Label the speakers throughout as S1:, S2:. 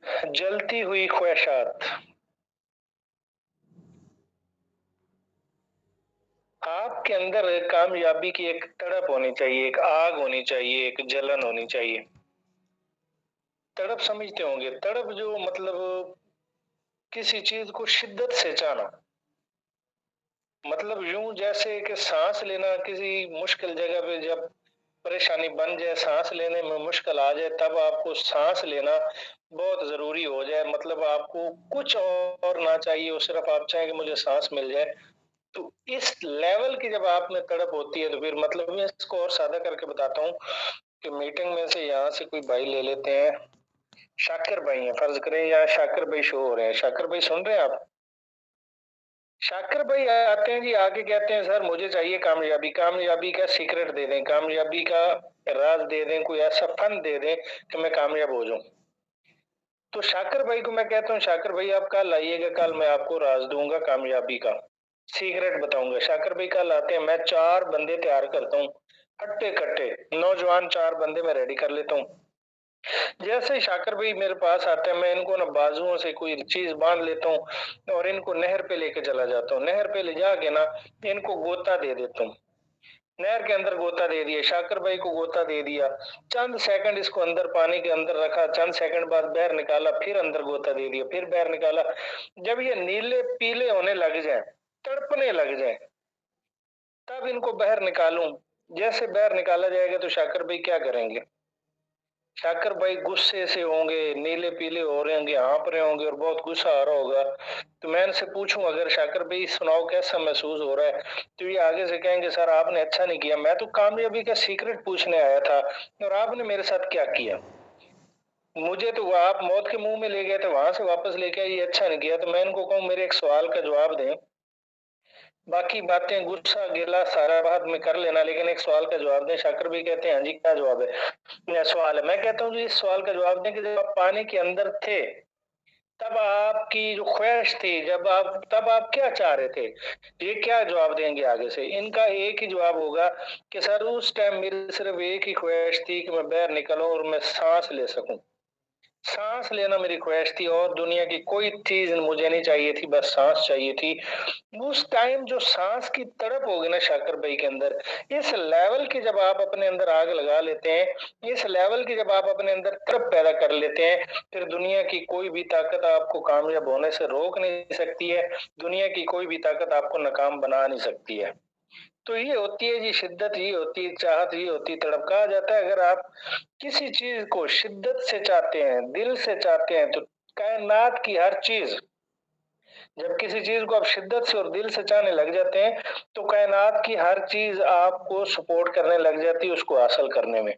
S1: जलती हुई ख्वाहिशात। आपके अंदर कामयाबी की एक तड़प होनी चाहिए, एक आग होनी चाहिए, एक जलन होनी चाहिए। तड़प समझते होंगे, तड़प जो मतलब किसी चीज को शिद्दत से चाहना। मतलब यूं जैसे कि सांस लेना किसी मुश्किल जगह पे जब परेशानी बन जाए, सांस लेने में मुश्किल आ जाए, तब आपको सांस लेना बहुत जरूरी हो जाए। मतलब आपको कुछ और ना चाहिए, वो सिर्फ आप चाहें कि मुझे सांस मिल जाए। तो इस लेवल की जब आप में तड़प होती है, तो फिर मतलब मैं इसको और सादा करके बताता हूँ कि मीटिंग में से यहाँ से कोई भाई ले लेते हैं, शाकिर भाई हैं, फर्ज करें, या शाकिर भाई शो हो रहे हैं। शाकिर भाई सुन रहे हैं आप? शाकिर भाई आते हैं जी, आके कहते हैं सर मुझे चाहिए कामयाबी, कामयाबी का सीक्रेट दे दें, कामयाबी का राज दे दें, कोई ऐसा फन दे दें कि मैं कामयाब हो जाऊं। तो शाकिर भाई को मैं कहता हूँ, शाकिर भाई आप कल आइएगा, कल मैं आपको राज दूंगा कामयाबी का, सीक्रेट बताऊंगा। शाकिर भाई कल आते हैं, मैं 4 बंदे तैयार करता हूँ, हट्टे कट्टे नौजवान 4 बंदे मैं रेडी कर लेता हूँ। जैसे ही शाकिर भाई मेरे पास आते हैं, मैं इनको ना बाजुओं से कोई चीज बांध लेता हूँ और इनको नहर पे लेके चला जाता हूँ। नहर पे ले जाके ना इनको गोता दे देता हूँ। नहर के अंदर गोता दे दिया, शाकिर भाई को गोता दे दिया। चंद सेकंड इसको अंदर पानी के अंदर रखा, चंद सेकंड बाद बाहर निकाला, फिर अंदर गोता दे दिया, फिर बाहर निकाला। जब ये नीले पीले होने लग जाए, तड़पने लग जाए, तब इनको बाहर निकालूं। जैसे बाहर निकाला जाएगा तो शाकिर भाई क्या करेंगे? शाकिर भाई गुस्से से होंगे, नीले पीले हो रहे होंगे, हाँप रहे होंगे और बहुत गुस्सा आ रहा होगा। तो मैं इनसे पूछूं, अगर शाकिर भाई सुनाओ कैसा महसूस हो रहा है, तो ये आगे से कहेंगे सर आपने अच्छा नहीं किया, मैं तो कामयाबी का सीक्रेट पूछने आया था और आपने मेरे साथ क्या किया। मुझे तो वो आप मौत के मुंह में ले गए थे, वहां से वापस लेके आए, ये अच्छा नहीं किया। तो मैं इनको कहूँ मेरे एक सवाल का जवाब दें, बाकी बातें गुस्सा गिला सारा बाद में कर लेना, लेकिन एक सवाल का जवाब दें। शाकिर भाई कहते हैं हाँ जी क्या जवाब है? सवाल है, मैं कहता हूँ जी इस सवाल का जवाब दें कि जब आप पानी के अंदर थे, तब आपकी जो ख्वाहिश थी, जब आप तब आप क्या चाह रहे थे? ये क्या जवाब देंगे आगे से? इनका एक ही जवाब होगा कि सर उस टाइम मेरी सिर्फ एक ही ख्वाहिश थी कि मैं बाहर निकलूं और मैं सांस ले सकूं। सांस लेना मेरी ख्वाहिश थी और दुनिया की कोई चीज मुझे नहीं चाहिए थी, बस सांस चाहिए थी। उस टाइम जो सांस की तड़प होगी ना शाकिर भाई के अंदर, इस लेवल की जब आप अपने अंदर आग लगा लेते हैं, इस लेवल की जब आप अपने अंदर तड़प पैदा कर लेते हैं, फिर दुनिया की कोई भी ताकत आपको कामयाब होने से रोक नहीं सकती है। दुनिया की कोई भी ताकत आपको नाकाम बना नहीं सकती है। तो ये होती है जी शिद्दत, ये होती है चाहत, ये होती है तड़प। कहा जाता है अगर आप किसी चीज को शिद्दत से चाहते हैं, दिल से चाहते हैं, तो कायनात की हर चीज, जब किसी चीज को आप शिद्दत से और दिल से चाहने लग जाते हैं, तो कायनात की हर चीज आपको सपोर्ट करने लग जाती है उसको हासिल करने में।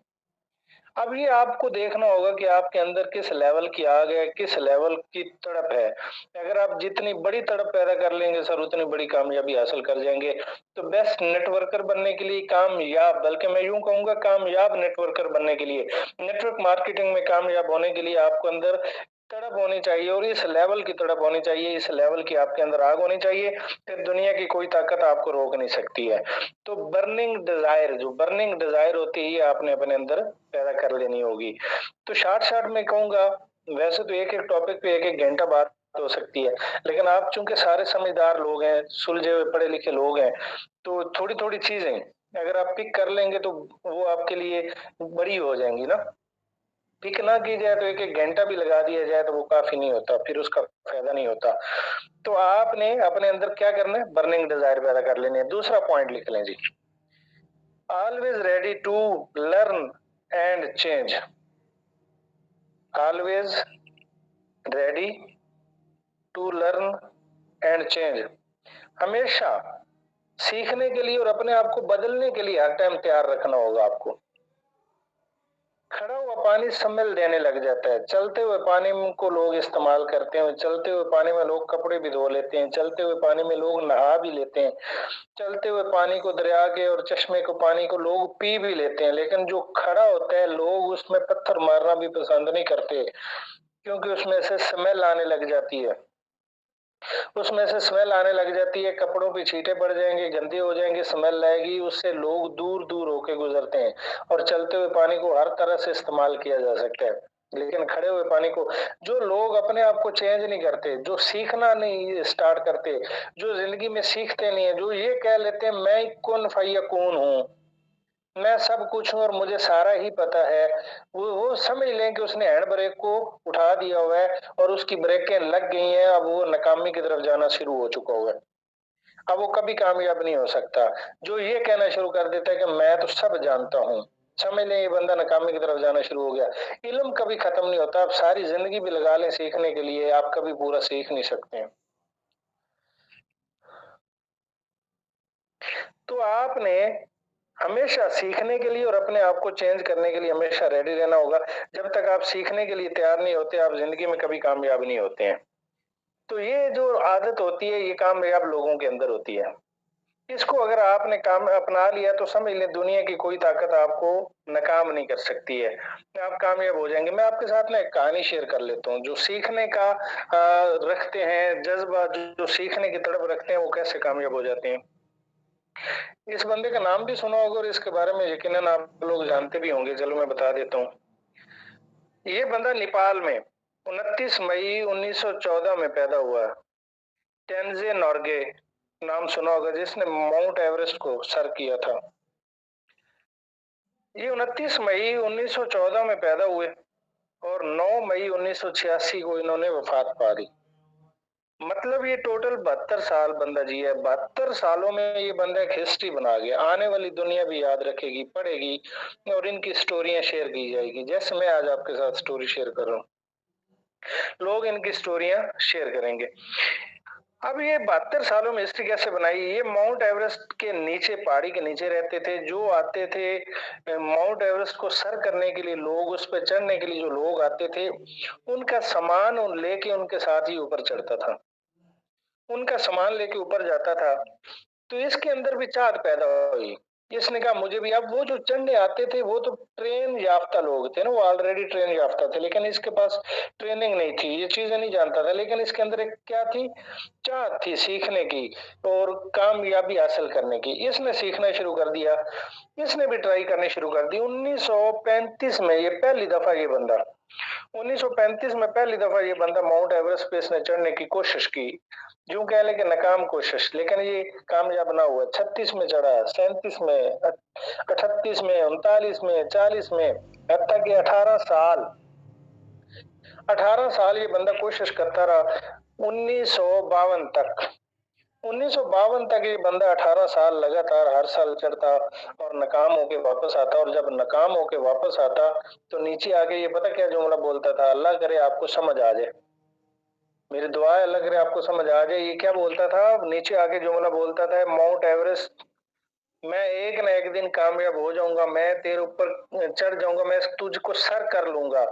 S1: अब ये आपको देखना होगा कि आपके अंदर किस लेवल की आग है, किस लेवल की तड़प है। अगर आप जितनी बड़ी तड़प पैदा कर लेंगे सर, उतनी बड़ी कामयाबी हासिल कर जाएंगे। तो बेस्ट नेटवर्कर बनने के लिए, कामयाब, बल्कि मैं यूं कहूंगा कामयाब नेटवर्कर बनने के लिए, नेटवर्क मार्केटिंग में कामयाब होने के लिए आपको अंदर तड़प होनी चाहिए, और इस लेवल की तड़प होनी चाहिए, इस लेवल की आपके अंदर आग होनी चाहिए। फिर दुनिया की कोई ताकत आपको रोक नहीं सकती है। तो बर्निंग डिजायर, जो बर्निंग डिजायर होती है, आपने अपने अंदर पैदा कर लेनी होगी। तो शॉर्ट शॉर्ट में कहूंगा, वैसे तो एक एक टॉपिक पे एक एक घंटा बात हो सकती है, लेकिन आप चूंकि सारे समझदार लोग हैं, सुलझे हुए पढ़े लिखे लोग हैं, तो थोड़ी थोड़ी चीजें अगर आप पिक कर लेंगे तो वो आपके लिए बड़ी हो जाएंगी ना। पिक ना की जाए तो एक एक घंटा भी लगा दिया जाए तो वो काफी नहीं होता, फिर उसका फायदा नहीं होता। तो आपने अपने अंदर क्या करना है? बर्निंग डिजायर पैदा कर लेनी है। दूसरा पॉइंट लिख लें जी, always ready to learn and change. Always ready to learn and change. हमेशा सीखने के लिए और अपने आप को बदलने के लिए हर टाइम तैयार रखना होगा आपको। खड़ा हुआ पानी स्मेल देने लग जाता है, चलते हुए पानी को लोग इस्तेमाल करते हैं, चलते हुए पानी में लोग कपड़े भी धो लेते हैं, चलते हुए पानी में लोग नहा भी लेते हैं, चलते हुए पानी को, दरिया के और चश्मे को, पानी को लोग पी भी लेते हैं। लेकिन जो खड़ा होता है, लोग उसमें पत्थर मारना भी पसंद नहीं करते, क्योंकि उसमें से स्मेल आने लग जाती है। उसमें से स्मेल आने लग जाती है, कपड़ों पे छींटे पड़ जाएंगे, गंदे हो जाएंगे, स्मेल आएगी, उससे लोग दूर दूर होके गुजरते हैं। और चलते हुए पानी को हर तरह से इस्तेमाल किया जा सकता है। लेकिन खड़े हुए पानी को, जो लोग अपने आप को चेंज नहीं करते, जो सीखना नहीं स्टार्ट करते, जो जिंदगी में सीखते नहीं है, जो ये कह लेते हैं मैं कुन फयकून हूँ, मैं सब कुछ हूँ और मुझे सारा ही पता है, वो समझ लें कि उसने हैंड ब्रेक को उठा दिया हुआ है और उसकी ब्रेकें लग गई हैं, अब वो नाकामी की तरफ जाना शुरू हो चुका हुआ है। अब वो कभी कामयाब नहीं हो सकता। जो ये कहना शुरू कर देता है कि मैं तो सब जानता हूँ, समझ लें ये बंदा नाकामी की तरफ जाना शुरू हो गया। इल्म कभी खत्म नहीं होता, आप सारी जिंदगी भी लगा लें सीखने के लिए, आप कभी पूरा सीख नहीं सकते हैं। तो आपने हमेशा सीखने के लिए और अपने आप को चेंज करने के लिए हमेशा रेडी रहना होगा। जब तक आप सीखने के लिए तैयार नहीं होते, आप जिंदगी में कभी कामयाब नहीं होते हैं। तो ये जो आदत होती है, ये कामयाब लोगों के अंदर होती है। इसको अगर आपने काम अपना लिया तो समझ लें दुनिया की कोई ताकत आपको नाकाम नहीं कर सकती है, आप कामयाब हो जाएंगे। मैं आपके साथ ना एक कहानी शेयर कर लेता हूँ। जो सीखने का रखते हैं जज्बा, जो सीखने की तड़प रखते हैं, वो कैसे कामयाब हो जाते हैं। इस बंदे का नाम भी सुना होगा और इसके बारे में यकीनन आप लोग जानते भी होंगे, चलो मैं बता देता हूँ। ये बंदा नेपाल में 29 मई 1914 में पैदा हुआ। टेनजे नोर्गे नाम सुना होगा, जिसने माउंट एवरेस्ट को सर किया था। ये 29 मई 1914 में पैदा हुए और 9 मई 1986 को इन्होंने वफात पा ली। मतलब ये टोटल 72 साल बंदा जी है। 72 सालों में ये बंदा एक हिस्ट्री बना गया, आने वाली दुनिया भी याद रखेगी, पढ़ेगी और इनकी स्टोरियां शेयर की जाएगी। जैसे मैं आज आपके साथ स्टोरी शेयर कर रहा हूँ, लोग इनकी स्टोरियां शेयर करेंगे। अब ये 72 सालों में हिस्ट्री कैसे बनाई। ये माउंट एवरेस्ट के नीचे, पहाड़ी के नीचे रहते थे। जो आते थे माउंट एवरेस्ट को सर करने के लिए, लोग उस पर चढ़ने के लिए जो लोग आते थे, उनका सामान लेके उनके साथ ही ऊपर चढ़ता था, उनका सामान लेके ऊपर जाता था। तो इसके अंदर भी चाहत पैदा हुई। इसने कहा मुझे भी। अब वो जो चढ़ने आते थे वो तो ट्रेन याफ्ता लोग थे ना, वो ऑलरेडी ट्रेन याफ्ता थे, लेकिन इसके पास ट्रेनिंग नहीं थी, ये चीजें नहीं जानता था। लेकिन इसके अंदर एक क्या थी, चाहत थी सीखने की और कामयाबी हासिल करने की। इसने सीखना शुरू कर दिया, इसने भी ट्राई करनी शुरू कर दी। 1935 में ये पहली दफा ये बंदा 1935 में पहली दफा ये बंदा माउंट एवरेस्ट पे इसने चढ़ने की कोशिश की। यूं कह लें कि नाकाम कोशिश, लेकिन ये कामयाब ना हुआ। 36 में चढ़ा, 37 में, 38 में, 39 में, 40 में, हत्ता कि 18 साल ये बंदा कोशिश करता रहा। 1952 तक 1952 तक ये बंदा 18 साल लगातार हर साल चढ़ता और नाकाम होके वापस आता। और जब नाकाम होके वापस आता तो नीचे आके ये पता क्या जुमला बोलता था, अल्लाह करे आपको समझ आ जाए, मेरी दुआ है अल्लाह करे आपको समझ आ जाए। ये क्या बोलता था, नीचे आके जुमला बोलता था, माउंट एवरेस्ट मैं एक ना एक दिन कामयाब हो जाऊंगा, मैं तेरे ऊपर चढ़ जाऊंगा, मैं तुझको सर कर लूंगा,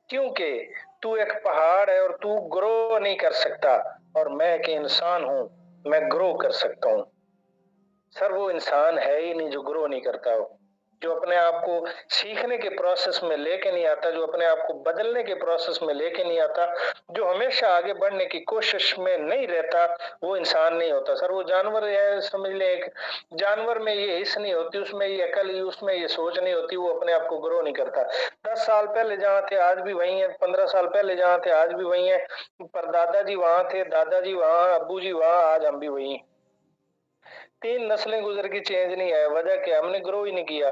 S1: क्योंकि तू एक पहाड़ है और तू ग्रो नहीं कर सकता और मैं एक इंसान हूं, मैं ग्रो कर सकता हूँ। सर वो इंसान है ही नहीं जो ग्रो नहीं करता हो, जो अपने आप को सीखने के प्रोसेस में लेके नहीं आता, जो अपने आप को बदलने के प्रोसेस में लेके नहीं आता, जो हमेशा आगे बढ़ने की कोशिश में नहीं रहता, वो इंसान नहीं होता। सर वो जानवर है, समझ ले एक जानवर में ये हिस्स नहीं होती, उसमें ये अकल, उसमें ये सोच नहीं होती, वो अपने आप को ग्रो नहीं करता। 10 साल पहले जहाँ थे आज भी वही है, 15 साल पहले जहाँ थे आज भी वही है, पर दादाजी वहां थे, दादाजी वहां, अब्बू जी वहां, आज हम भी वही हैं। 3 नस्लें गुजर की चेंज नहीं है। वजह क्या, हमने ग्रो ही नहीं किया।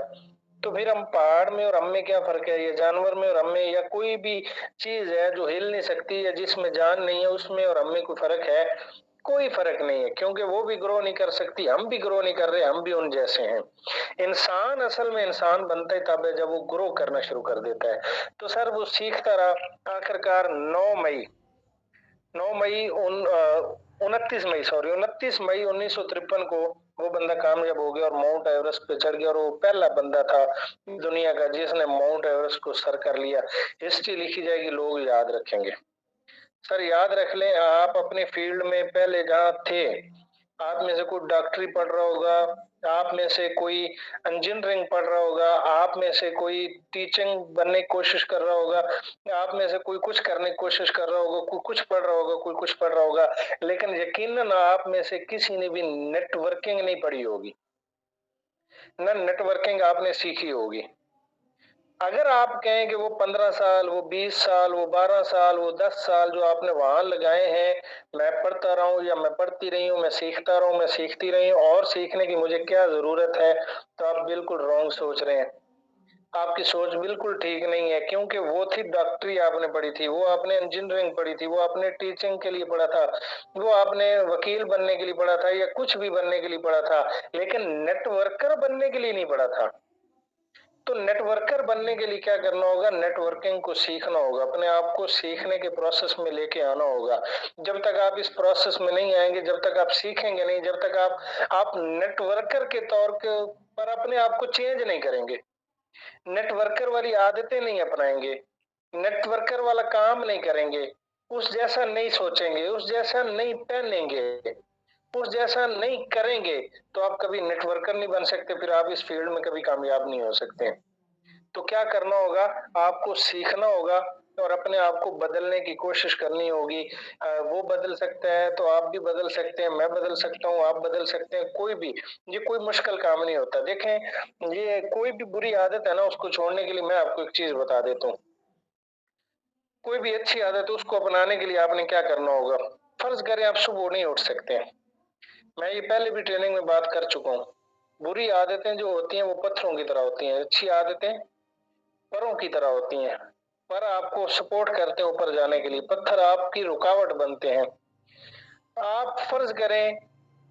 S1: तो फिर हम पहाड़ में और हम में क्या फर्क है, ये जानवर में और हम में, या कोई भी चीज है जो हिल नहीं सकती या जिसमें जान नहीं है, उसमें और हम में कोई फर्क है? कोई फर्क नहीं है, क्योंकि वो भी ग्रो नहीं कर सकती, हम भी ग्रो नहीं कर रहे, हम भी उन जैसे हैं। इंसान असल में इंसान बनता ही तब है जब वो ग्रो करना शुरू कर देता है। तो सर वो सीखता रहा। आखिरकार 9 मई 29 मई, सॉरी, 29 मई 1953 को वो बंदा कामयाब हो गया और माउंट एवरेस्ट पे चढ़ गया। और वो पहला बंदा था दुनिया का जिसने माउंट एवरेस्ट को सर कर लिया। हिस्ट्री लिखी जाएगी, लोग याद रखेंगे। सर याद रख लें, आप अपने फील्ड में पहले जहाँ थे, आप में से कोई डॉक्टरी पढ़ रहा होगा, आप में से कोई इंजीनियरिंग पढ़ रहा होगा, आप में से कोई टीचिंग बनने की कोशिश कर रहा होगा, आप में से कोई कुछ करने की कोशिश कर रहा होगा, कोई कुछ पढ़ रहा होगा, कोई कुछ पढ़ रहा होगा, लेकिन यकीनन आप में से किसी ने भी नेटवर्किंग नहीं पढ़ी होगी, ना नेटवर्किंग आपने सीखी होगी। अगर आप कहें कि वो 15 साल, वो 20 साल, वो 12 साल, वो 10 साल जो आपने वहां लगाए हैं, मैं पढ़ता रहा हूँ या मैं पढ़ती रही हूँ, मैं सीखता रहा हूँ, मैं सीखती रही हूँ और सीखने की मुझे क्या जरूरत है, तो आप बिल्कुल रॉन्ग सोच रहे हैं। आपकी सोच बिल्कुल ठीक नहीं है, क्योंकि वो थी डॉक्टरी आपने पढ़ी थी, वो आपने इंजीनियरिंग पढ़ी थी, वो आपने टीचिंग के लिए पढ़ा था, वो आपने वकील बनने के लिए पढ़ा था या कुछ भी बनने के लिए पढ़ा था, लेकिन नेटवर्कर बनने के लिए नहीं पढ़ा था। तो नेटवर्कर बनने के लिए क्या करना होगा? नेटवर्किंग को सीखना होगा, अपने आप को सीखने के प्रोसेस में लेके आना होगा। जब तक आप इस प्रोसेस में नहीं आएंगे, जब तक आप सीखेंगे नहीं, जब तक आप नेटवर्कर के तौर के पर अपने आप को चेंज नहीं करेंगे, नेटवर्कर वाली आदतें नहीं अपनाएंगे, नेटवर्कर वाला काम नहीं करेंगे, उस जैसा नहीं सोचेंगे, उस जैसा नहीं पहनेंगे, उस जैसा नहीं करेंगे, तो आप कभी नेटवर्कर नहीं बन सकते, फिर आप इस फील्ड में कभी कामयाब नहीं हो सकते। तो क्या करना होगा? आपको सीखना होगा और अपने आप को बदलने की कोशिश करनी होगी। वो बदल सकता है तो आप भी बदल सकते हैं, मैं बदल सकता हूँ, आप बदल सकते हैं, कोई भी। ये कोई मुश्किल काम नहीं होता। देखें, ये कोई भी बुरी आदत है ना, उसको छोड़ने के लिए मैं आपको एक चीज बता देता हूँ। कोई भी अच्छी आदत है, उसको अपनाने के लिए आपने क्या करना होगा? फर्ज करें आप सुबह नहीं उठ सकते हैं, मैं ये पहले भी ट्रेनिंग में बात कर चुका हूँ। बुरी आदतें जो होती हैं वो पत्थरों की तरह होती हैं, अच्छी आदतें परों की तरह होती हैं। पर आपको सपोर्ट करते हैं ऊपर जाने के लिए, पत्थर आपकी रुकावट बनते हैं। आप फर्ज करें,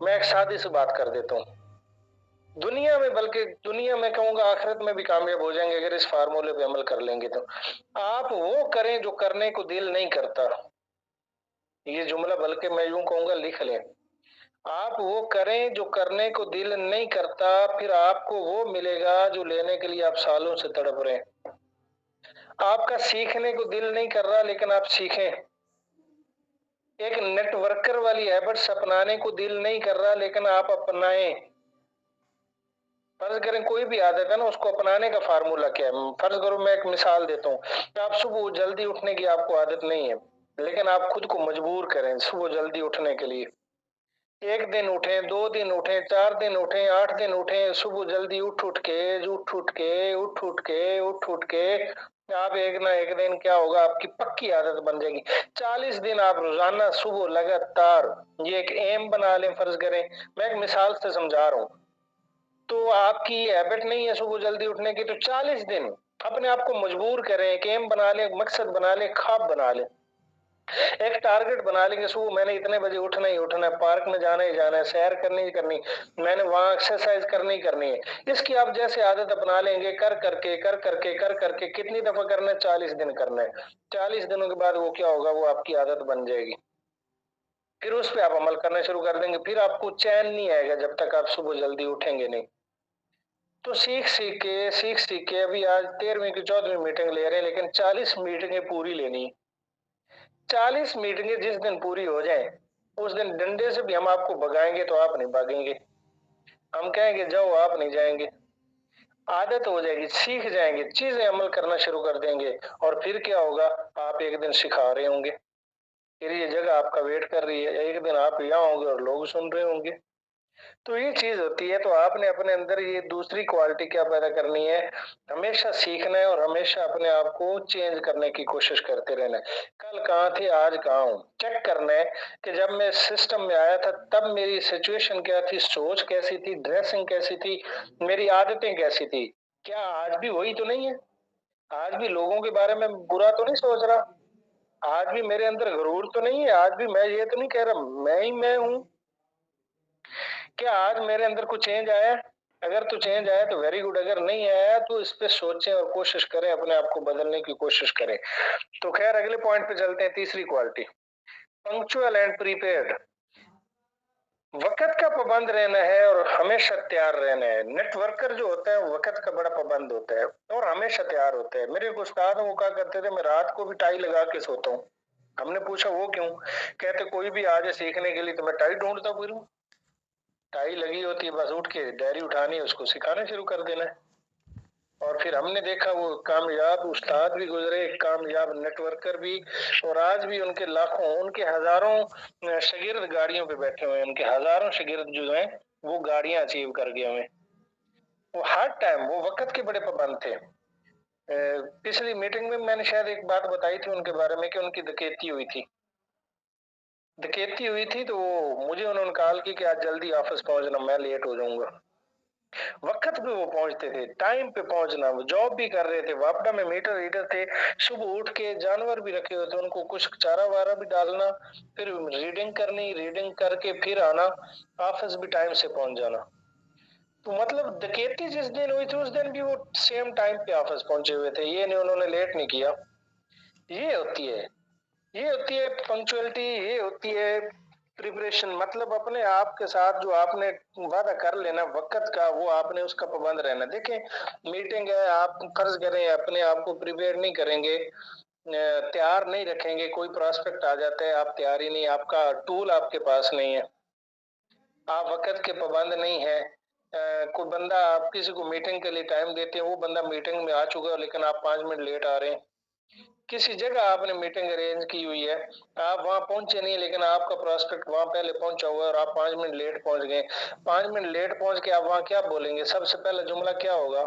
S1: मैं एक सादी सी बात कर देता हूँ। दुनिया में, बल्कि दुनिया में कहूंगा आखिरत में भी कामयाब हो जाएंगे अगर इस फार्मूले पे अमल कर लेंगे तो। आप वो करें जो करने को दिल नहीं करता। ये जुमला बल्कि मैं यूं कहूंगा, लिख लें। आप वो करें जो करने को दिल नहीं करता, फिर आपको वो मिलेगा जो लेने के लिए आप सालों से तड़प रहे हैं। आपका सीखने को दिल नहीं कर रहा, लेकिन आप सीखें। एक नेटवर्कर वाली हैबिट्स अपनाने को दिल नहीं कर रहा, लेकिन आप अपनाएं। फर्ज करें कोई भी आदत है ना, उसको अपनाने का फार्मूला क्या है? फर्ज करो, मैं एक मिसाल देता हूँ कि आप सुबह जल्दी उठने की आपको आदत नहीं है, लेकिन आप खुद को मजबूर करें सुबह जल्दी उठने के लिए। एक दिन उठें, 2 दिन उठें, 4 दिन उठें, 8 दिन उठें, सुबह जल्दी उठ उठ के उठ उठ के उठ उठ के उठ उठ के आप एक ना एक दिन क्या होगा, आपकी पक्की आदत बन जाएगी। 40 दिन आप रोजाना सुबह लगातार ये एक एम बना लें। फर्ज करें, मैं एक मिसाल से समझा रहा हूँ, तो आपकी हैबिट नहीं है सुबह जल्दी उठने की, तो 40 दिन अपने आप को मजबूर करें, एक एम बना लें, मकसद बना लें, ख्वाब बना लें, एक टारगेट बना लेंगे। सुबह मैंने इतने बजे उठना ही उठना है, पार्क में जाना ही जाना है, सैर करनी ही करनी, मैंने वहां एक्सरसाइज करनी ही करनी है। इसकी आप जैसे आदत अपना लेंगे, कर करके कितनी दफा करना है? 40 दिन करना है। 40 दिनों के बाद वो क्या होगा? वो आपकी आदत बन जाएगी। फिर उस पे आप अमल करना शुरू कर देंगे, फिर आपको चैन नहीं आएगा जब तक आप सुबह जल्दी उठेंगे नहीं। तो सीख सीख के अभी आज 13वीं की 14वीं मीटिंग ले रहे हैं, लेकिन 40 मीटिंगें पूरी लेनी है। 40 मीटिंगें जिस दिन पूरी हो जाए, उस दिन डंडे से भी हम आपको भगाएंगे तो आप नहीं भागेंगे। हम कहेंगे जाओ, आप नहीं जाएंगे। आदत हो जाएगी, सीख जाएंगे, चीजें अमल करना शुरू कर देंगे। और फिर क्या होगा? आप एक दिन सिखा रहे होंगे, फिर ये जगह आपका वेट कर रही है, एक दिन आप यहाँ होंगे और लोग सुन रहे होंगे। तो ये चीज होती है। तो आपने अपने अंदर ये दूसरी क्वालिटी क्या पैदा करनी है? हमेशा सीखना है और हमेशा अपने आप को चेंज करने की कोशिश करते रहना है। कल कहाँ थे, आज कहाँ हूँ, चेक करना है कि जब मैं सिस्टम में आया था तब मेरी सिचुएशन क्या थी, सोच कैसी थी, ड्रेसिंग कैसी थी, मेरी आदतें कैसी थी। क्या आज भी वही तो नहीं है? आज भी लोगों के बारे में बुरा तो नहीं सोच रहा? आज भी मेरे अंदर गरूर तो नहीं है? आज भी मैं ये तो नहीं कह रहा मैं ही मैं हूँ? क्या आज मेरे अंदर कुछ चेंज आया? अगर तो चेंज आया तो वेरी गुड, अगर नहीं आया तो इस पे सोचें और कोशिश करें, अपने आप को बदलने की कोशिश करें। तो खैर, अगले पॉइंट पे चलते हैं, तीसरी क्वालिटी, पंक्चुअल एंड प्रीपेयर्ड। वक्त का पाबंद रहना है और हमेशा तैयार रहना है। नेटवर्कर जो होता है वक्त का बड़ा पाबंद होता है और हमेशा तैयार होता है। मेरे एक उस्ताद हैं, वो क्या करते थे, मैं रात को भी टाई लगा के सोता हूँ। हमने पूछा वो क्यों? कहते कोई भी आ जाए सीखने के लिए तो मैं टाई ढूंढता फिरूं। टाई लगी होती है, बस उठ के डायरी उठानी है, उसको सिखाना शुरू कर देना है। और फिर हमने देखा वो कामयाब उस्ताद भी गुजरे, कामयाब नेटवर्कर भी, और आज भी उनके लाखों, उनके हजारों शागिर्द गाड़ियों पे बैठे हुए हैं। उनके हजारों शागिर्द जो हैं वो गाड़ियां अचीव कर गए हुए हैं। वो हर टाइम वो वक्त के बड़े पाबंद थे। पिछली मीटिंग में मैंने शायद एक बात बताई थी उनके बारे में कि उनकी डकैती हुई थी। डकैती हुई थी तो मुझे उन्होंने कॉल की कि आज जल्दी ऑफिस पहुंचना, मैं लेट हो जाऊंगा। वक़्त पे वो पहुँचते थे, टाइम पे पहुँचना, वो जॉब भी कर रहे थे, वापडा में मीटर रीडर थे, सुबह उठ के जानवर भी रखे हुए थे, उनको कुछ चारा-वारा भी डालना, फिर रीडिंग करनी, रीडिंग करके फिर आना, ऑफिस भी टाइम से पहुँच जाना। तो मतलब डकैती जिस दिन हुई थी, उस दिन भी वो सेम टाइम पे ऑफिस पहुँचे हुए थे, ये नहीं उन्होंने लेट नहीं किया। ये होती है ये होती है पंक्चुअलिटी, ये होती है प्रिपरेशन। मतलब अपने आप के साथ जो आपने वादा कर लेना वक्त का, वो आपने उसका पाबंद रहना। देखें, मीटिंग है, आप फर्ज करें अपने आप को प्रिपेयर नहीं करेंगे, तैयार नहीं रखेंगे, कोई प्रोस्पेक्ट आ जाता है, आप तैयार ही नहीं, आपका टूल आपके पास नहीं है, आप वक्त के पाबंद नहीं है। कोई बंदा, आप किसी को मीटिंग के लिए टाइम देते हैं, वो बंदा मीटिंग में आ चुका है लेकिन आप 5 मिनट लेट आ रहे हैं। किसी जगह आपने मीटिंग अरेंज की हुई है, आप वहां पहुंचे नहीं, लेकिन आपका प्रोस्पेक्ट वहां पहले पहुंचा हुआ है और आप 5 मिनट लेट पहुंच गए। 5 मिनट लेट पहुंच के आप वहां क्या बोलेंगे? सबसे पहला जुमला क्या होगा?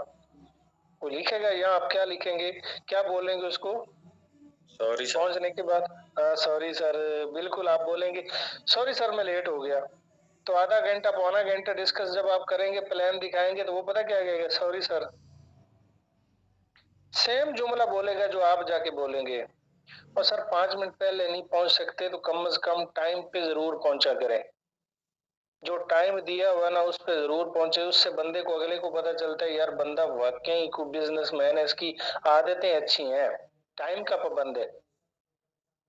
S1: वो लिखेगा, यहाँ आप क्या लिखेंगे, क्या बोलेंगे उसको
S2: सॉरी सर।
S1: पहुंचने के बाद? सॉरी सर, बिल्कुल आप बोलेंगे, सॉरी सर मैं लेट हो गया। तो आधा घंटा पौना घंटा डिस्कस जब आप करेंगे, प्लान दिखाएंगे, तो वो पता क्या कहेगा? Sorry sir. सेम जुमला बोलेगा जो आप जाके बोलेंगे। और सर 5 मिनट पहले नहीं पहुंच सकते तो कम से कम टाइम पे जरूर पहुंचा करें। जो टाइम दिया हुआ ना उस पे जरूर पहुंचे, उससे बंदे को, अगले को पता चलता है यार बंदा वाकई को बिजनेसमैन है, इसकी आदतें अच्छी हैं, टाइम का पाबंद है।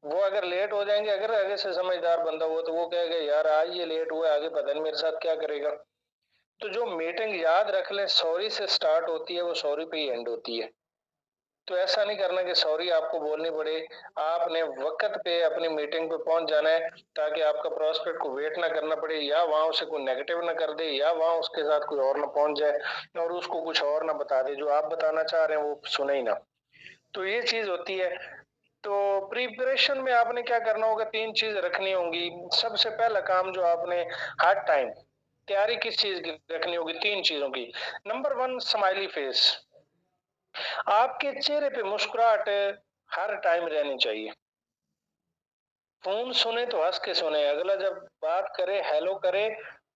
S1: वो अगर लेट हो जाएंगे, अगर आगे से समझदार बंदा हो तो वो कहेगा यार आज ये लेट हुआ है, आगे पता नहीं मेरे साथ क्या करेगा। तो जो मीटिंग याद रख लें सॉरी से स्टार्ट होती है, वो सॉरी पे ही एंड होती है। तो ऐसा नहीं करना कि सॉरी आपको बोलनी पड़े। आपने वक्त पे अपनी मीटिंग पे पहुंच जाना है, ताकि आपका प्रोस्पेक्ट को वेट ना करना पड़े, या वहां उसे कोई नेगेटिव ना कर दे, या वहां उसके साथ कोई और ना पहुंच जाए और उसको कुछ और ना बता दे जो आप बताना चाह रहे हैं, वो सुने ही ना। तो ये चीज होती है। तो प्रिपरेशन में आपने क्या करना होगा? 3 चीज रखनी होंगी। सबसे पहला काम जो आपने, हर टाइम तैयारी किस चीज की रखनी होगी? 3 चीजों की। Number 1, smiley face. आपके चेहरे पे मुस्कुराहट हर टाइम रहनी चाहिए। फोन सुने तो हंस के सुने, अगला जब बात करे, हेलो करे,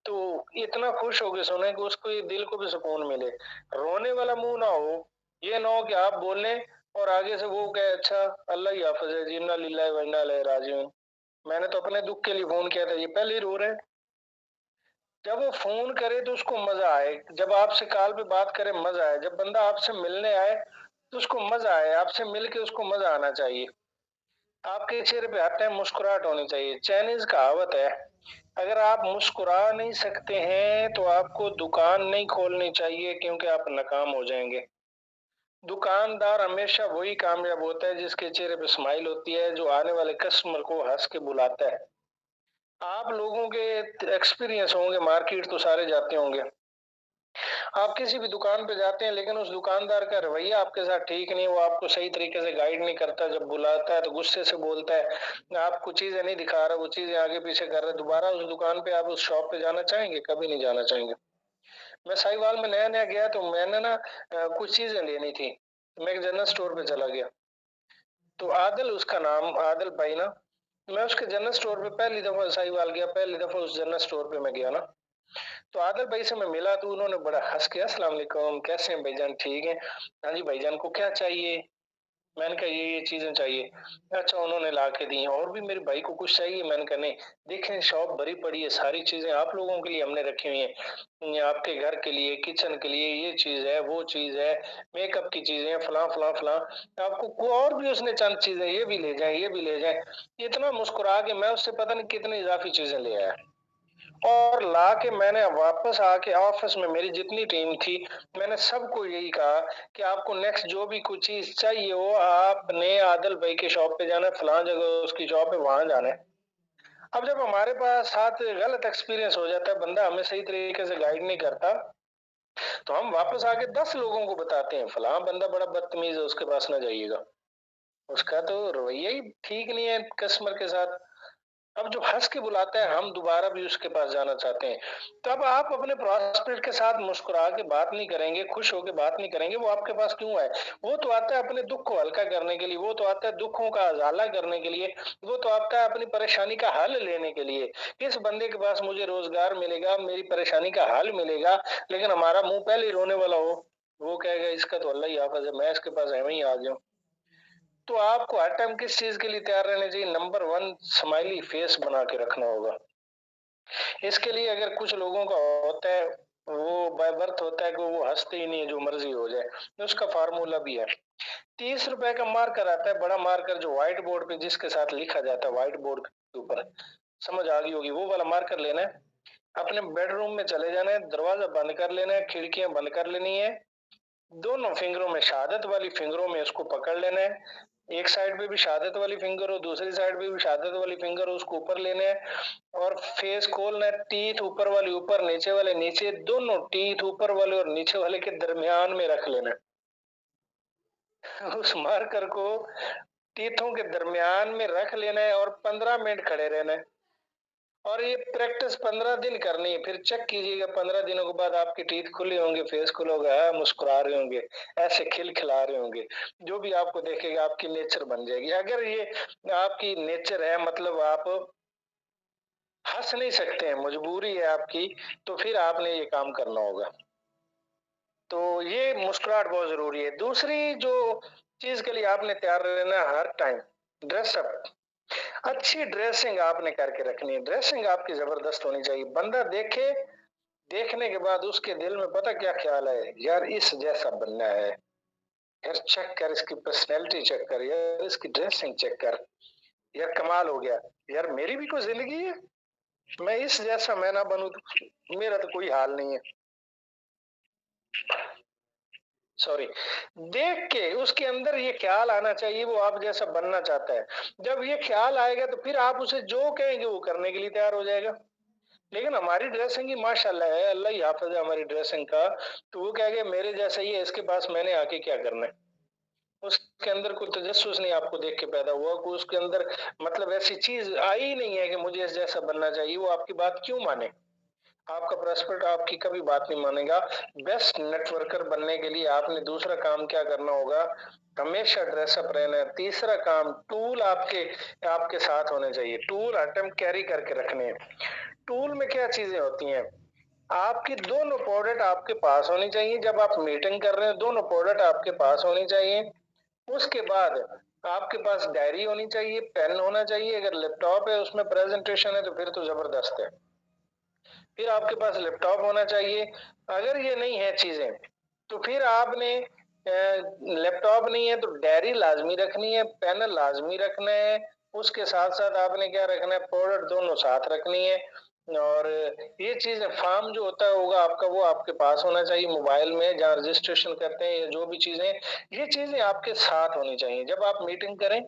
S1: तो इतना खुश होके सुने कि उसको ये दिल को भी सुकून मिले। रोने वाला मुंह ना हो। ये ना हो कि आप बोले और आगे से वो कहे अच्छा अल्लाह ही हाफिज है जी, इन्ना लिल्लाहि व इन्ना इलैहि राजिऊन, मैंने तो अपने दुख के लिए फोन किया था, ये पहले ही रो रहे हैं। जब वो फोन करे तो उसको मजा आए, जब आपसे कॉल पे बात करे मजा आए, जब बंदा आपसे मिलने आए तो उसको मजा आए, आपसे मिलके उसको मजा आना चाहिए। आपके चेहरे पे हर टाइम मुस्कुराहट होनी चाहिए। चाइनीज कहावत है, अगर आप मुस्कुरा नहीं सकते हैं तो आपको दुकान नहीं खोलनी चाहिए, क्योंकि आप नाकाम हो जाएंगे। दुकानदार हमेशा वही कामयाब होता है जिसके चेहरे पे स्माइल होती है, जो आने वाले कस्टमर को हंस के बुलाता है। आप लोगों के एक्सपीरियंस होंगे, मार्केट तो सारे जाते होंगे, आप किसी भी दुकान पे जाते हैं लेकिन उस दुकानदार का रवैया आपके साथ ठीक नहीं, वो आपको सही तरीके से गाइड नहीं करता, जब बुलाता है तो गुस्से से बोलता है, आपको चीजें नहीं दिखा रहा, वो चीजें आगे पीछे कर रहा है। दोबारा उस दुकान पे, आप उस शॉप पे जाना चाहेंगे? कभी नहीं जाना चाहेंगे। मैं साहिवाल में नया नया गया तो मैंने ना कुछ चीजें लेनी थी, मैं एक जनरल स्टोर पे चला गया। तो आदिल, उसका नाम आदिल भाई ना, मैं उसके जनरल स्टोर पे पहली दफा साहिवाल गया, पहली दफा उस जनरल स्टोर पे मैं गया ना, तो आदिल भाई से मैं मिला तो उन्होंने बड़ा हंस के अस्सलाम वालेकुम, कैसे हैं भाईजान? ठीक है। हाँ जी भाईजान को क्या चाहिए? मैंने कहा ये चीजें चाहिए। अच्छा, उन्होंने ला के दी। और भी मेरे भाई को कुछ चाहिए? मैंने कहा नहीं। देखें, शॉप भरी पड़ी है, सारी चीजें आप लोगों के लिए हमने रखी हुई हैं, ये आपके घर के लिए, किचन के लिए, ये चीज है, वो चीज है, मेकअप की चीजें, फलां फलां फलां। आपको और भी उसने चंद चीजें, ये भी ले जाए, ये भी ले जाए। इतना मुस्कुरा के मैं उससे पता नहीं कितनी इजाफी चीजें ले आया, और ला के मैंने वापस आके ऑफिस में मेरी जितनी टीम थी, मैंने सबको यही कहा कि आपको नेक्स्ट जो भी कुछ चीज चाहिए हो, आपने आदिल भाई के शॉप पे जाना है, फलां जगह उसकी शॉप है, वहां जाना है। अब जब हमारे पास साथ गलत एक्सपीरियंस हो जाता है, बंदा हमें सही तरीके से गाइड नहीं करता, तो हम वापस आके 10 लोगों को बताते हैं फलां बंदा बड़ा बदतमीज है, उसके पास ना जाइएगा, उसका तो रवैया ही ठीक नहीं है कस्टमर के साथ। अब जो हँस के बुलाता है, हम दोबारा भी उसके पास जाना चाहते हैं। तब आप अपने प्रॉस्पेक्ट के साथ मुस्कुरा के बात नहीं करेंगे, खुश होके बात नहीं करेंगे, वो आपके पास क्यों आए? वो तो आता है अपने दुःख को हल्का करने के लिए, वो तो आता है दुःखों का उजाला करने के लिए, वो तो आता है अपनी परेशानी का हल लेने के लिए। किस बंदे के पास मुझे रोज़गार मिलेगा, मेरी परेशानी का हल मिलेगा, लेकिन हमारा मुँह पहले ही रोने वाला हो, वो कहेगा इसका तो अल्लाह ही हाफ़िज़ है, मैं इसके पास एवें ही आ गया हूँ। तो आपको हर टाइम किस चीज़ के लिए तैयार रहना चाहिए? नंबर 1 स्माइली फेस बना के रखना होगा। इसके लिए अगर कुछ लोगों का होता है, वो बाय बर्थ होता है कि वो हँसते ही नहीं है, जो मर्ज़ी हो जाए। तो उसका फ़ॉर्मूला भी है। ₹30 का मार्कर आता है, बड़ा मार्कर जो व्हाइट बोर्ड पे जिसके साथ लिखा जाता है व्हाइट बोर्ड के ऊपर। समझ आ गई होगी, वो वाला मार्कर लेना है, अपने बेडरूम में चले जाना है, दरवाज़ा बंद कर लेना है, खिड़कियाँ बंद कर लेनी है, दोनों फिंगरों में शहादत वाली फिंगरों में उसको पकड़ लेना है। एक साइड पे भी शहादत वाली फिंगर हो, दूसरी साइड पे भी शहादत वाली फिंगर हो, उसको ऊपर लेना है और फेस खोलना है। टीथ ऊपर वाली ऊपर, नीचे वाले नीचे, दोनों टीथ ऊपर वाले और नीचे वाले के दरमियान में रख लेना है। उस मार्कर को टीथों के दरमियान में रख लेना है और 15 मिनट खड़े रहना है। और ये प्रैक्टिस 15 दिन करनी है, फिर चेक कीजिएगा 15 दिनों के बाद आपके टीथ खुले होंगे, फेस खुला होगा, मुस्कुरा रहे होंगे, ऐसे खिलखिला रहे होंगे। जो भी आपको देखेगा आपकी नेचर बन जाएगी। अगर ये आपकी नेचर है, मतलब आप हँस नहीं सकते हैं, मजबूरी है आपकी, तो फिर आपने ये काम करना होगा। तो ये मुस्कुराहट बहुत ज़रूरी है। दूसरी जो चीज़ के लिए आपने तैयार रहना है हर टाइम, ड्रेस अप। अच्छी ड्रेसिंग आपने करके रखनी है। ड्रेसिंग आपकी ज़बरदस्त होनी चाहिए। बंदा देखे, देखने के बाद उसके दिल में पता क्या ख़्याल है, यार इस जैसा बनना है। यार चेक कर, इसकी पर्सनैलिटी चेक कर, यार इसकी ड्रेसिंग चेक कर, यार कमाल हो गया। यार मेरी भी कोई ज़िंदगी है, मैं इस जैसा मैं ना बनूँ तो मेरा तो कोई हाल नहीं है। सॉरी। देख के उसके अंदर ये ख्याल आना चाहिए वो आप जैसा बनना चाहता है। जब ये ख्याल आएगा तो फिर आप उसे जो कहेंगे वो करने के लिए तैयार हो जाएगा। लेकिन हमारी ड्रेसिंग ही माशाल्लाह है, अल्लाह ही हाफ़िज़ है हमारी ड्रेसिंग का, तो वो कहेगा मेरे जैसा ही है, इसके पास मैंने आके क्या करना है? उसके अंदर कोई तजस्सुस नहीं आपको देख के पैदा हुआ, कोई उसके अंदर मतलब ऐसी चीज़ आई ही नहीं है कि मुझे इस जैसा बनना चाहिए, वो आपकी बात क्यों माने? आपका प्रोस्पेक्ट आपकी कभी बात नहीं मानेगा। बेस्ट नेटवर्कर बनने के लिए आपने दूसरा काम क्या करना होगा, हमेशा ड्रेसअप रहना है। तीसरा काम, टूल आपके आपके साथ होने चाहिए। टूल हर टाइम कैरी करके रखने हैं। टूल में क्या चीजें होती हैं, आपकी दोनों प्रोडक्ट आपके पास होनी चाहिए। जब आप मीटिंग कर रहे हैं दोनों प्रोडक्ट आपके पास होनी चाहिए। उसके बाद आपके पास डायरी होनी चाहिए, पेन होना चाहिए। अगर लैपटॉप है उसमें प्रेजेंटेशन है तो फिर तो जबरदस्त है। फिर आपके पास लैपटॉप होना चाहिए। अगर ये नहीं है चीजें, तो फिर आपने लैपटॉप नहीं है तो डायरी लाजमी रखनी है, पेन लाजमी रखना है। उसके साथ साथ आपने क्या रखना है, प्रोडक्ट दोनों साथ रखनी है। और ये चीजें फॉर्म जो होता होगा आपका वो आपके पास होना चाहिए मोबाइल में, जहाँ रजिस्ट्रेशन करते हैं या जो भी चीजें, ये चीजें आपके साथ होनी चाहिए। जब आप मीटिंग करें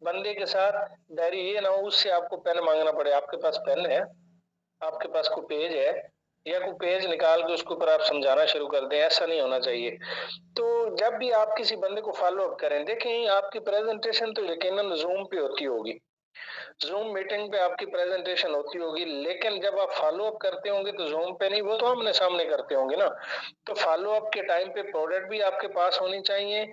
S1: बंदे के साथ, डायरी ये ना हो उससे आपको पेन मांगना पड़े। आपके पास पेन है, आपके पास कोई पेज है, या कोई पेज निकाल के उसके ऊपर आप समझाना शुरू कर दें, ऐसा नहीं होना चाहिए। तो जब भी आप किसी बंदे को फॉलो अप करें, देखें आपकी प्रेजेंटेशन तो यकीनन ज़ूम पे होती होगी। ज़ूम मीटिंग पे आपकी प्रेजेंटेशन होती होगी, लेकिन जब आप फॉलो अप करते होंगे तो ज़ूम पे नहीं, वो तो आमने-सामने करते होंगे ना। तो फॉलो अप के टाइम पे प्रोडक्ट भी आपके पास होनी चाहिए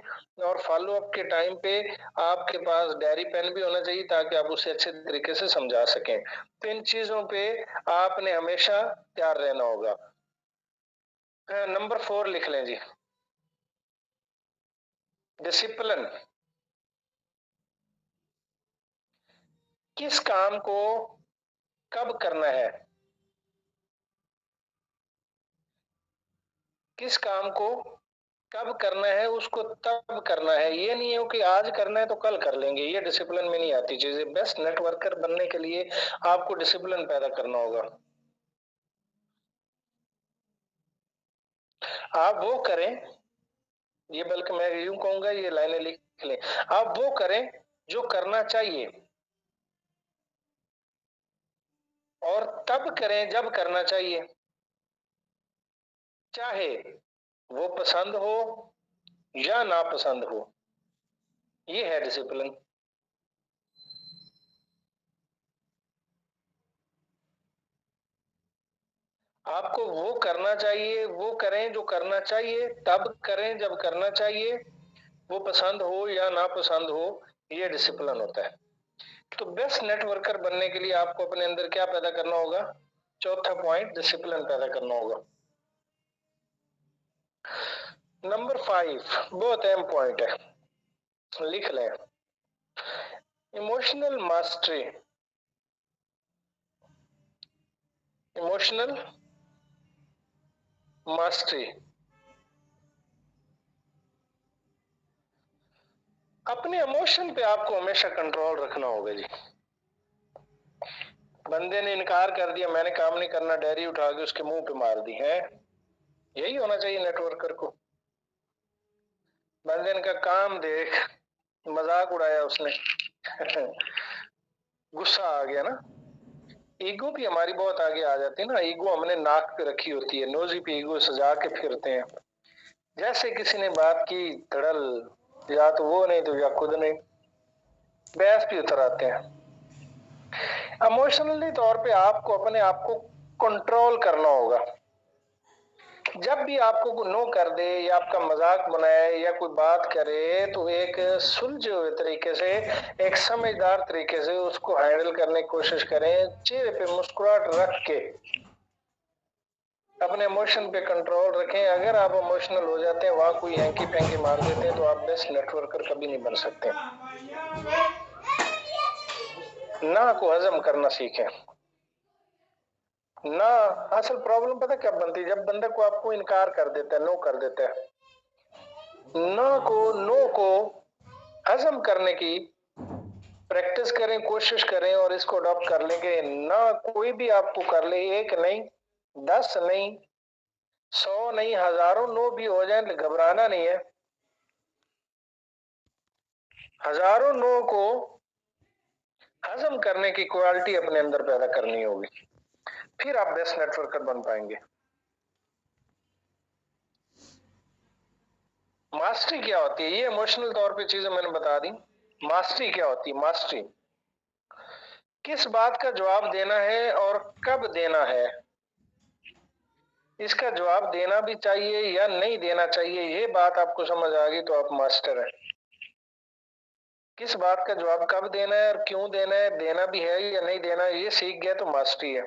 S1: और फॉलो अप के टाइम पे आपके पास डायरी पेन भी होना चाहिए ताकि आप उसे अच्छे तरीके से समझा सकें। तो इन चीज़ों पे आपने हमेशा तैयार रहना होगा। नंबर 4 लिख लें जी, डिसिप्लिन। किस काम को कब करना है? किस काम को कब करना है उसको तब करना है। ये नहीं है कि आज करना है तो कल कर लेंगे, ये डिसिप्लिन में नहीं आती चीजें। बेस्ट नेटवर्कर बनने के लिए आपको डिसिप्लिन पैदा करना होगा। आप वो करें, ये बल्कि मैं यूं कहूंगा, ये लाइनें लिख लें, आप वो करें जो करना चाहिए और तब करें जब करना चाहिए, चाहे वो पसंद हो या नापसंद हो। ये है डिसिप्लिन। आपको वो करना चाहिए, वो करें जो करना चाहिए, तब करें जब करना चाहिए, वो पसंद हो या ना पसंद हो, ये डिसिप्लिन होता है। तो बेस्ट नेटवर्कर बनने के लिए आपको अपने अंदर क्या पैदा करना होगा? चौथा पॉइंट, डिसिप्लिन पैदा करना होगा। नंबर 5 बहुत अहम पॉइंट है, लिख लें। Emotional mastery. इमोशनल मास्टरी, अपने इमोशन पे आपको हमेशा कंट्रोल रखना होगा जी। बंदे ने इनकार कर दिया, मैंने काम नहीं करना, डायरी उठा के उसके मुंह पे मार दी है। यही होना चाहिए नेटवर्कर को। बंदे ने का काम देख, मजाक उड़ाया उसने गुस्सा आ गया ना। ईगो भी हमारी बहुत आगे आ जाती है ना। ईगो हमने नाक पे रखी होती है, नोजी पे ईगो सजा के फिरते हैं। जैसे किसी ने बात की धड़ल, या तो वो नहीं तो या खुद नहीं, बहस भी उतर आते हैं। इमोशनली तौर पे आपको अपने आप को कंट्रोल करना होगा। जब भी आपको नो कर दे या आपका मजाक बनाए या कोई बात करे, तो एक सुलझे हुए तरीके से, एक समझदार तरीके से उसको हैंडल करने की कोशिश करें। चेहरे पे मुस्कुराहट रख के अपने इमोशन पे कंट्रोल रखें। अगर आप इमोशनल हो जाते हैं, वहां कोई हैंकी पैंकी मार देते हैं, तो आप बेस्ट नेटवर्कर कभी नहीं बन सकते। ना को हजम करना सीखें। ना, असल प्रॉब्लम पता क्या बनती है? जब बंदे को आपको इनकार कर देता है, नो कर देता है। नो को हजम करने की प्रैक्टिस करें, कोशिश करें और इसको अडॉप्ट कर लेंगे। ना कोई भी आपको कर ले, एक नहीं, 10 नहीं, 100 नहीं, हजारों नो भी हो जाए, घबराना नहीं है। हजारों नो को हजम करने की क्वालिटी अपने अंदर पैदा करनी होगी, फिर आप बेस्ट नेटवर्कर बन पाएंगे। मास्टरी क्या होती है? ये इमोशनल तौर पे चीजें मैंने बता दी। मास्टरी क्या होती है? मास्टरी किस बात का जवाब देना है और कब देना है, इसका जवाब देना भी चाहिए या नहीं देना चाहिए, ये बात आपको समझ आ गई तो आप मास्टर हैं। किस बात का जवाब कब देना है और क्यों देना है, देना भी है या नहीं देना है, ये सीख गया तो मास्टरी है।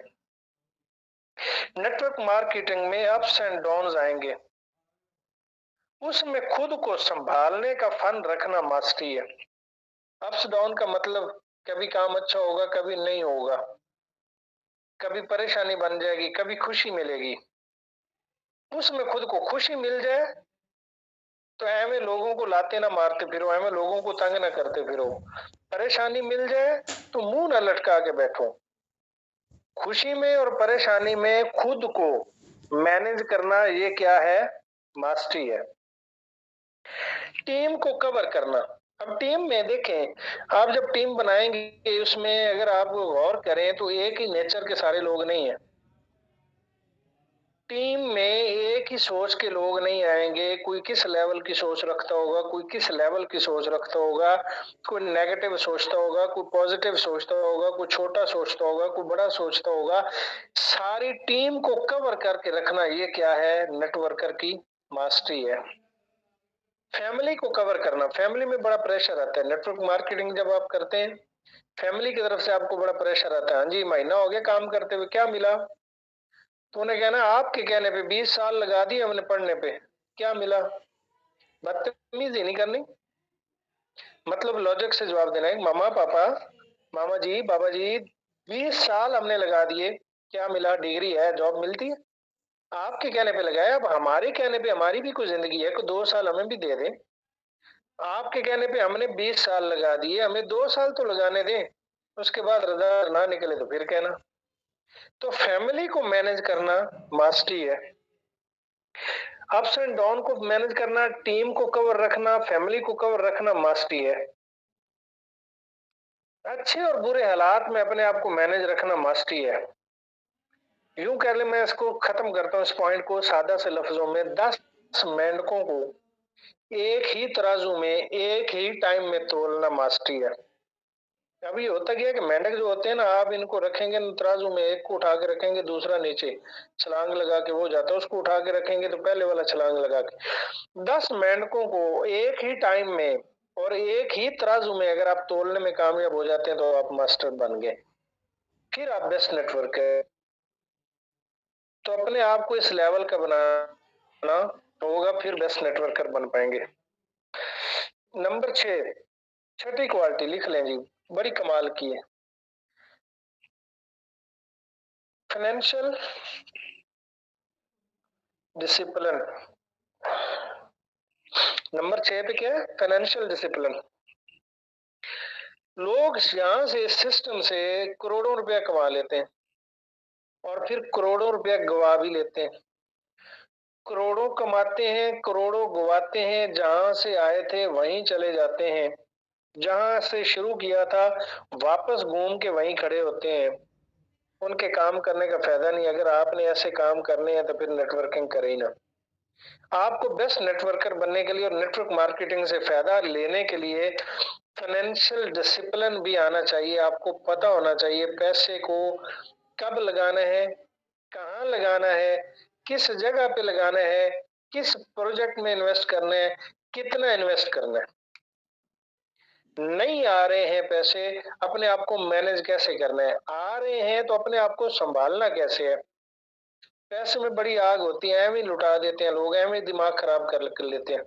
S1: नेटवर्क मार्केटिंग में अप्स एंड डाउन्स आएंगे, उसमें खुद को संभालने का फन रखना मास्टरी है। अप्स डाउन का मतलब कभी काम अच्छा होगा, कभी नहीं होगा, कभी परेशानी बन जाएगी, कभी खुशी मिलेगी। उसमें खुद को खुशी मिल जाए तो ऐਵੇਂ लोगों को लाते ना मारते फिरो, ऐਵੇਂ लोगों को तंग ना करते फिरो। परेशानी मिल जाए तो मुंह ना लटका के बैठो। खुशी में और परेशानी में खुद को मैनेज करना, ये क्या है? मास्टरी है। टीम को कवर करना। अब टीम में देखें, आप जब टीम बनाएंगे उसमें अगर आप गौर करें तो एक ही नेचर के सारे लोग नहीं है। टीम में एक ही सोच के लोग नहीं आएंगे। कोई किस लेवल की सोच रखता होगा, कोई किस लेवल की सोच रखता होगा, कोई नेगेटिव सोचता होगा, कोई पॉजिटिव सोचता होगा, कोई छोटा सोचता होगा, कोई बड़ा सोचता होगा। सारी टीम को कवर करके रखना, ये क्या है? नेटवर्कर की मास्टरी है। फैमिली को कवर करना, फैमिली में बड़ा प्रेशर आता है। नेटवर्क मार्केटिंग जब आप करते हैं, फैमिली की तरफ से आपको बड़ा प्रेशर आता है। हाँ जी, महीना हो गया काम करते हुए, क्या मिला? तो उन्हें कहना, आपके कहने पे 20 साल लगा दिए हमने पढ़ने पे, क्या मिला? बदतमीजी नहीं करनी, मतलब लॉजिक से जवाब देना है। मामा पापा, मामा जी, बाबा जी, 20 साल हमने लगा दिए, क्या मिला? डिग्री है, जॉब मिलती है? आपके कहने पे लगाया, अब हमारे कहने पे हमारी भी कोई जिंदगी है, कोई 2 साल हमें भी दे दे। आपके कहने पे हमने 20 साल लगा दिए, हमें 2 साल तो लगाने दें, उसके बाद रजा ना निकले तो फिर कहना। तो फैमिली को मैनेज करना मास्टरी है। अप्स एंड डाउन को मैनेज करना, टीम को कवर रखना, फैमिली को कवर रखना मास्टरी है। अच्छे और बुरे हालात में अपने आप को मैनेज रखना मास्टरी है। यूं कह ले, मैं इसको खत्म करता हूं, इस पॉइंट को सादा से लफ्जों में, 10 मेंढकों को एक ही तराजू में एक ही टाइम में तोलना मास्टरी है। अभी होता क्या है कि मेंढक जो होते हैं ना, आप इनको रखेंगे ना तराजू में, एक को उठा के रखेंगे, दूसरा नीचे छलांग लगा के वो जाता है, उसको उठा के रखेंगे तो पहले वाला छलांग लगा के। 10 मेंढकों को एक ही टाइम में और एक ही तराजू में अगर आप तोलने में कामयाब हो जाते हैं तो आप मास्टर बन गए, फिर आप बेस्ट नेटवर्क है। तो अपने आप को इस लेवल का बनाना होगा, फिर बेस्ट नेटवर्कर बन पाएंगे। नंबर 6, छठी क्वालिटी लिख लें जी, बड़ी कमाल की है, फाइनेंशियल डिसिप्लिन। नंबर 6 पे क्या है? Financial discipline. लोग यहां से इस सिस्टम से करोड़ों रुपया कमा लेते हैं और फिर करोड़ों रुपया गवा भी लेते हैं। करोड़ों कमाते हैं, करोड़ों गवाते हैं, जहां से आए थे वहीं चले जाते हैं, जहां से शुरू किया था वापस घूम के वहीं खड़े होते हैं। उनके काम करने का फायदा नहीं। अगर आपने ऐसे काम करने हैं तो फिर नेटवर्किंग करें ही ना। आपको बेस्ट नेटवर्कर बनने के लिए और नेटवर्क मार्केटिंग से फायदा लेने के लिए फाइनेंशियल डिसिप्लिन भी आना चाहिए। आपको पता होना चाहिए पैसे को कब लगाना है, कहाँ लगाना है, किस जगह पे लगाना है, किस प्रोजेक्ट में इन्वेस्ट करना है, कितना इन्वेस्ट करना है। नहीं आ रहे हैं पैसे, अपने आप को मैनेज कैसे करना है। आ रहे हैं तो अपने आप को संभालना कैसे है। पैसे में बड़ी आग होती है, एवं ही लुटा देते हैं लोग, एवं ही दिमाग खराब कर लेते हैं।